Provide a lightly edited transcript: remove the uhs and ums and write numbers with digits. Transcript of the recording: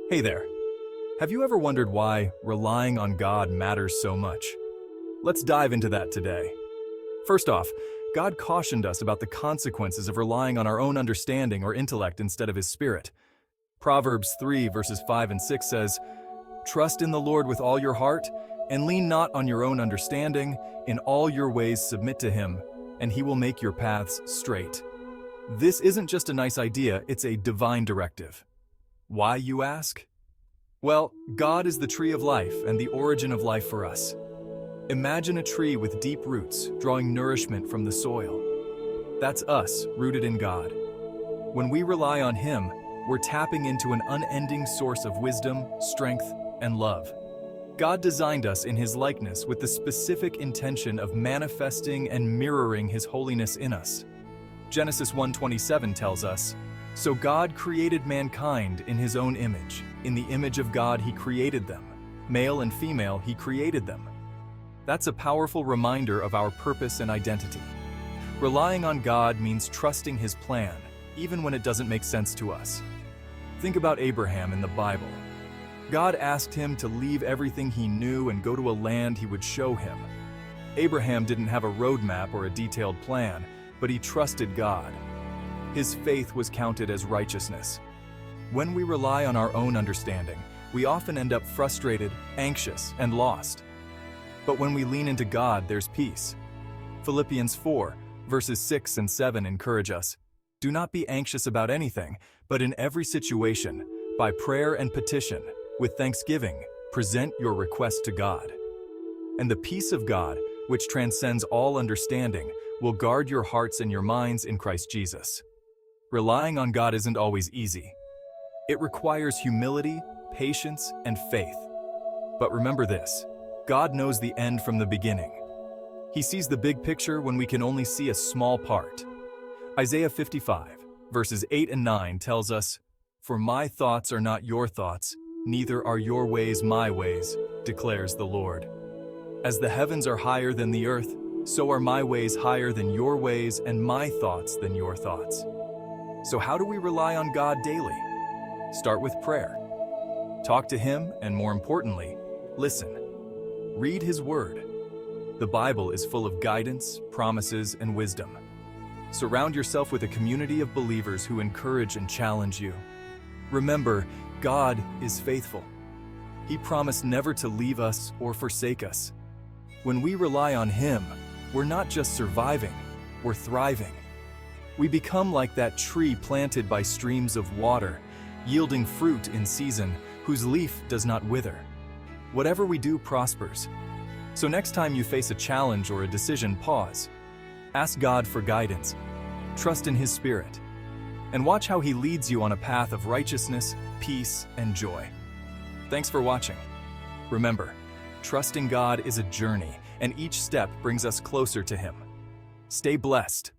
Hey there. Have you ever wondered why relying on God matters so much? Let's dive into that today. First off, God cautioned us about the consequences of relying on our own understanding or intellect instead of His Spirit. Proverbs 3 verses 5 and 6 says, "Trust in the Lord with all your heart, and lean not on your own understanding. In all your ways submit to Him, and He will make your paths straight." This isn't just a nice idea, it's a divine directive. Why, you ask? Well, God is the tree of life and the origin of life for us. Imagine a tree with deep roots drawing nourishment from the soil. That's us, rooted in God. When we rely on Him, we're tapping into an unending source of wisdom, strength, and love. God designed us in His likeness with the specific intention of manifesting and mirroring His holiness in us. Genesis 1:27 tells us, "So God created mankind in His own image. In the image of God He created them. Male and female He created them." That's a powerful reminder of our purpose and identity. Relying on God means trusting His plan, even when it doesn't make sense to us. Think about Abraham in the Bible. God asked him to leave everything he knew and go to a land He would show him. Abraham didn't have a roadmap or a detailed plan, but he trusted God. His faith was counted as righteousness. When we rely on our own understanding, we often end up frustrated, anxious, and lost. But when we lean into God, there's peace. Philippians 4, verses 6 and 7 encourage us, "Do not be anxious about anything, but in every situation, by prayer and petition, with thanksgiving, present your request to God. And the peace of God, which transcends all understanding, will guard your hearts and your minds in Christ Jesus." Relying on God isn't always easy. It requires humility, patience, and faith. But remember this, God knows the end from the beginning. He sees the big picture when we can only see a small part. Isaiah 55, verses 8 and 9 tells us, "For my thoughts are not your thoughts, neither are your ways my ways, declares the Lord. As the heavens are higher than the earth, so are my ways higher than your ways and my thoughts than your thoughts." So how do we rely on God daily? Start with prayer. Talk to Him, and more importantly, listen. Read His Word. The Bible is full of guidance, promises, and wisdom. Surround yourself with a community of believers who encourage and challenge you. Remember, God is faithful. He promised never to leave us or forsake us. When we rely on Him, we're not just surviving, we're thriving. We become like that tree planted by streams of water, yielding fruit in season, whose leaf does not wither. Whatever we do prospers. So next time you face a challenge or a decision, pause. Ask God for guidance. Trust in His Spirit. And watch how He leads you on a path of righteousness, peace, and joy. Thanks for watching. Remember, trusting God is a journey, and each step brings us closer to Him. Stay blessed.